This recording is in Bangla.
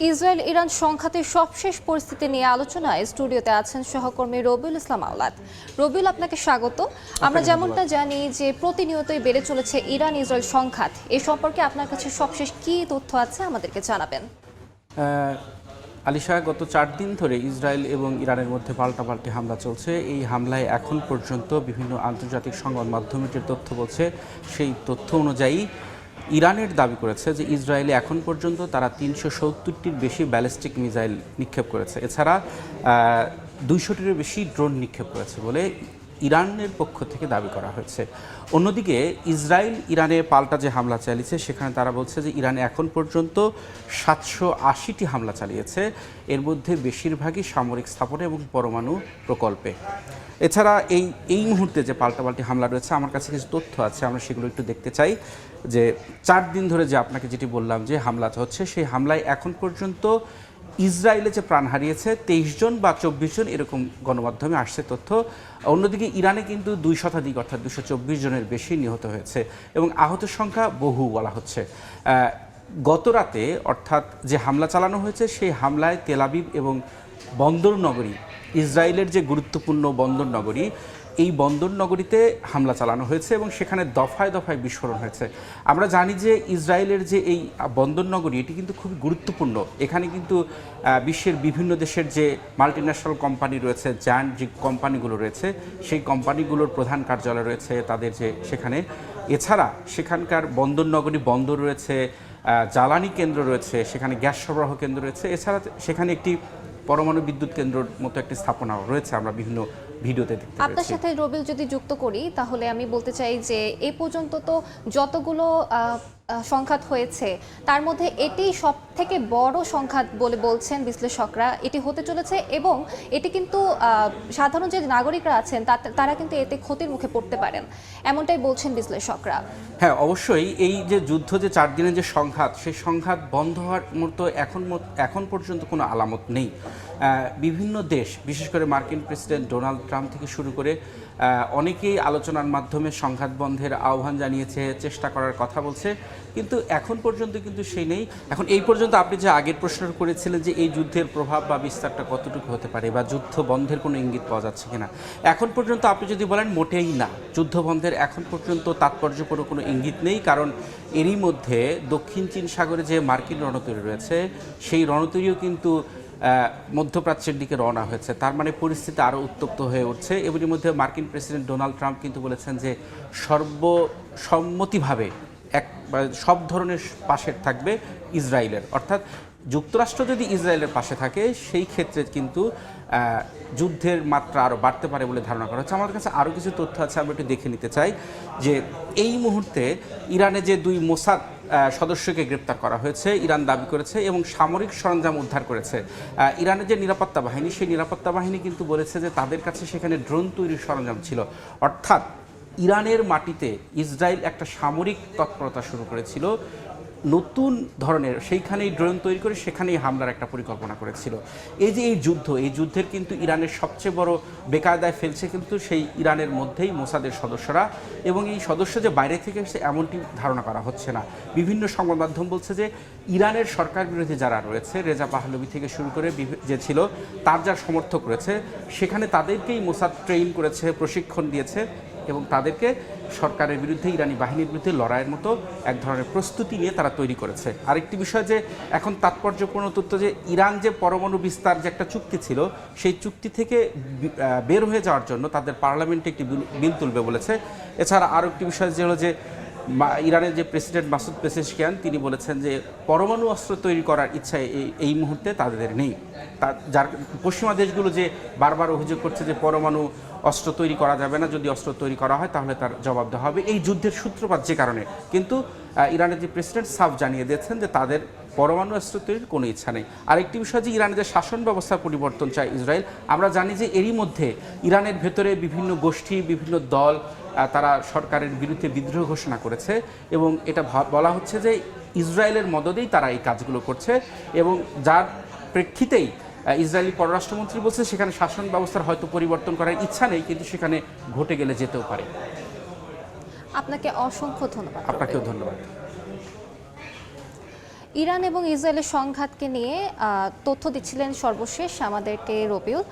ইসরায়েল ইরান সংঘাতের সবশেষ পরিস্থিতি নিয়ে আলোচনায় স্টুডিওতে আছেন সহকর্মী রবিউল ইসলাম আওলাদ। রবিউল, আপনাকে স্বাগত। আমরা যেমনটা জানি যে প্রতিনিয়তই বেড়ে চলেছে ইরান ইসরায়েল সংঘাত, এ সম্পর্কে আপনার কাছে সবশেষ কী তথ্য আছে আমাদেরকে জানাবেন। আলিশা, গত 4 দিন ধরে ইসরায়েল এবং ইরানের মধ্যে পাল্টাপাল্টি হামলা চলছে। এই হামলায় এখন পর্যন্ত বিভিন্ন আন্তর্জাতিক সংবাদ মাধ্যমে যে তথ্য বলছে, সেই তথ্য অনুযায়ী ইরানের দাবি করেছে যে ইসরায়েলে এখন পর্যন্ত তারা 370টির বেশি ব্যালিস্টিক মিসাইল নিক্ষেপ করেছে। এছাড়া 200টিরও বেশি ড্রোন নিক্ষেপ করেছে বলে ইরানের পক্ষ থেকে দাবি করা হয়েছে। অন্যদিকে ইসরায়েল ইরানে পাল্টা যে হামলা চালিয়েছে, সেখানে তারা বলছে যে ইরানে এখন পর্যন্ত 780টি হামলা চালিয়েছে, এর মধ্যে বেশিরভাগই সামরিক স্থাপনা এবং পরমাণু প্রকল্পে। এছাড়া এই মুহূর্তে যে পাল্টাপাল্টি হামলা রয়েছে, আমার কাছে কিছু তথ্য আছে, আমরা সেগুলো একটু দেখতে চাই। যে 4 দিন ধরে যে আপনাকে যেটি বললাম যে হামলা হচ্ছে, সেই হামলায় এখন পর্যন্ত ইসরায়েলে যে প্রাণ হারিয়েছে 23 জন বা 24 জন, এরকম গণমাধ্যমে আসছে তথ্য। অন্যদিকে ইরানে কিন্তু 2 শতাধিক অর্থাৎ 224 জনের বেশি নিহত হয়েছে এবং আহতের সংখ্যা বহু বলা হচ্ছে। গত রাতে অর্থাৎ যে হামলা চালানো হয়েছে, সেই হামলায় তেল আবিব এবং বন্দর নগরী, ইসরায়েলের যে গুরুত্বপূর্ণ বন্দর নগরী, এই বন্দর নগরীতে হামলা চালানো হয়েছে এবং সেখানে দফায় দফায় বিস্ফোরণ হয়েছে। আমরা জানি যে ইসরায়েলের যে এই বন্দর নগরী, এটি কিন্তু খুবই গুরুত্বপূর্ণ। এখানে কিন্তু বিশ্বের বিভিন্ন দেশের যে মাল্টিন্যাশনাল কোম্পানি রয়েছে, জায়ান্ট যে কোম্পানিগুলো রয়েছে, সেই কোম্পানিগুলোর প্রধান কার্যালয় রয়েছে তাদের যে সেখানে। এছাড়া সেখানকার বন্দর নগরী বন্দর রয়েছে, জ্বালানি কেন্দ্র রয়েছে, সেখানে গ্যাস সরবরাহ কেন্দ্র রয়েছে। এছাড়া সেখানে একটি পরমাণু বিদ্যুৎ কেন্দ্রের মতো একটি স্থাপনা রয়েছে, আমরা বিভিন্ন ভিডিওতে দেখতে পাচ্ছি। আপনার সাথে রবিউল যদি যুক্ত করি, তাহলে আমি বলতে চাই যে এ পর্যন্ত তো যতগুলো সংঘাত হয়েছে, তার মধ্যে এটি সব থেকে বড় সংঘাত বলে বলছেন বিশ্লেষকরা। এটি হতে চলেছে এবং এটি কিন্তু সাধারণ যে নাগরিকরা আছেন তারা কিন্তু এতে ক্ষতির মুখে পড়তে পারেন, এমনটাই বলছেন বিশ্লেষকরা। হ্যাঁ, অবশ্যই এই যে যুদ্ধ, যে 4 দিনের যে সংঘাত, সেই সংঘাত বন্ধ হওয়ার মতো এখন পর্যন্ত কোনো আলামত নেই। বিভিন্ন দেশ, বিশেষ করে মার্কিন প্রেসিডেন্ট ডোনাল্ড ট্রাম্প থেকে শুরু করে অনেকেই আলোচনার মাধ্যমে সংঘাত বন্ধের আহ্বান জানিয়েছে, চেষ্টা করার কথা বলছে, কিন্তু এখন পর্যন্ত কিন্তু সেই নেই। এখন এই পর্যন্ত আপনি যে আগের প্রশ্ন করেছিলেন যে এই যুদ্ধের প্রভাব বা বিস্তারটা কতটুকু হতে পারে বা যুদ্ধ বন্ধের কোনো ইঙ্গিত পাওয়া যাচ্ছে কিনা, এখন পর্যন্ত আপনি যদি বলেন মোটেই না, যুদ্ধ বন্ধের এখন পর্যন্ত তাৎপর্যপূর্ণ কোনো ইঙ্গিত নেই। কারণ এরই মধ্যে দক্ষিণ চীন সাগরে যে মার্কিন রণতরী রয়েছে, সেই রণতরীও কিন্তু মধ্যপ্রাচ্যের দিকে রওনা হয়েছে। তার মানে পরিস্থিতি আরও উত্তপ্ত হয়ে উঠছে। এরই মধ্যে মার্কিন প্রেসিডেন্ট ডোনাল্ড ট্রাম্প কিন্তু বলেছেন যে সর্বসম্মতিভাবে সব ধরনের পাশে থাকবে ইসরায়েলের, অর্থাৎ যুক্তরাষ্ট্র যদি ইসরায়েলের পাশে থাকে, সেই ক্ষেত্রে কিন্তু যুদ্ধের মাত্রা আরও বাড়তে পারে বলে ধারণা করা হচ্ছে। আমাদের কাছে আরও কিছু তথ্য আছে, আমরা একটু দেখে নিতে চাই। যে এই মুহূর্তে ইরানে যে 2 মোসাদ সদস্যকে গ্রেপ্তার করা হয়েছে, ইরান দাবি করেছে, এবং সামরিক সরঞ্জাম উদ্ধার করেছে। ইরানের যে নিরাপত্তা বাহিনী, সেই নিরাপত্তা বাহিনী কিন্তু বলেছে যে তাদের কাছে সেখানে ড্রোন তৈরির সরঞ্জাম ছিল। অর্থাৎ ইরানের মাটিতে ইসরায়েল একটা সামরিক তৎপরতা শুরু করেছিল নতুন ধরনের, সেইখানেই ড্রোন তৈরি করে সেখানেই হামলার একটা পরিকল্পনা করেছিল। এই যে এই যুদ্ধের কিন্তু ইরানের সবচেয়ে বড় বেকায়দায় ফেলছে কিন্তু সেই ইরানের মধ্যেই মোসাদের সদস্যরা, এবং এই সদস্য যে বাইরে থেকে এসে এমনটি ধারণা করা হচ্ছে না। বিভিন্ন সংবাদ মাধ্যম বলছে যে ইরানের সরকার বিরোধী যারা রয়েছে, রেজা পাহলভি থেকে শুরু করে যে ছিল, তার যারা সমর্থক রয়েছে, সেখানে তাদেরকেই মোসাদ ট্রেন করেছে, প্রশিক্ষণ দিয়েছে এবং তাদেরকে সরকারের বিরুদ্ধে, ইরানি বাহিনীর বিরুদ্ধে লড়াইয়ের মতো এক ধরনের প্রস্তুতি নিয়ে তারা তৈরি করেছে। আরেকটি বিষয় যে এখন তাৎপর্যপূর্ণ তথ্য, যে ইরান যে পরমাণু বিস্তার যে একটা চুক্তি ছিল, সেই চুক্তি থেকে বের হয়ে যাওয়ার জন্য তাদের পার্লামেন্টে একটি বিল তুলবে বলেছে। এছাড়া আরও একটি বিষয় যে হলো যে ইরানের যে প্রেসিডেন্ট মাসুদ পেজেশকিয়ান, তিনি বলেছেন যে পরমাণু অস্ত্র তৈরি করার ইচ্ছা এই মুহূর্তে তাদের নেই। যার পশ্চিমা দেশগুলো যে বারবার অভিযোগ করছে যে পরমাণু অস্ত্র তৈরি করা যাবে না, যদি অস্ত্র তৈরি করা হয় তাহলে তার জবাব দেওয়া হবে, এই যুদ্ধের সূত্রপাত যে কারণে। কিন্তু ইরানের যে প্রেসিডেন্ট সাফ জানিয়ে দিয়েছেন যে তাদের পরমাণু অস্ত্র তৈরির কোনো ইচ্ছা নেই। আরেকটি বিষয় যে ইরানের যে শাসন ব্যবস্থার পরিবর্তন চায় ইসরায়েল। আমরা জানি যে এরই মধ্যে ইরানের ভেতরে বিভিন্ন গোষ্ঠী, বিভিন্ন দল, তারা সরকারের বিরুদ্ধে বিদ্রোহ ঘোষণা করেছে, এবং এটা বলা হচ্ছে যে ইসরায়েলের মদদেই তারা এই কাজগুলো করছে, এবং যার প্রেক্ষিতেই ইসরায়েলি পররাষ্ট্রমন্ত্রী বলছে সেখানে শাসন ব্যবস্থার হয়তো পরিবর্তন করার ইচ্ছা নেই, কিন্তু সেখানে ঘটে গেলে যেতেও পারে। আপনাকে অসংখ্য ধন্যবাদ। আপনাকেও ধন্যবাদ। ইরান এবং ইসরায়েলের সংঘাতকে নিয়ে তথ্য দিচ্ছিলেন সর্বশেষ আমাদেরকে রবিউল।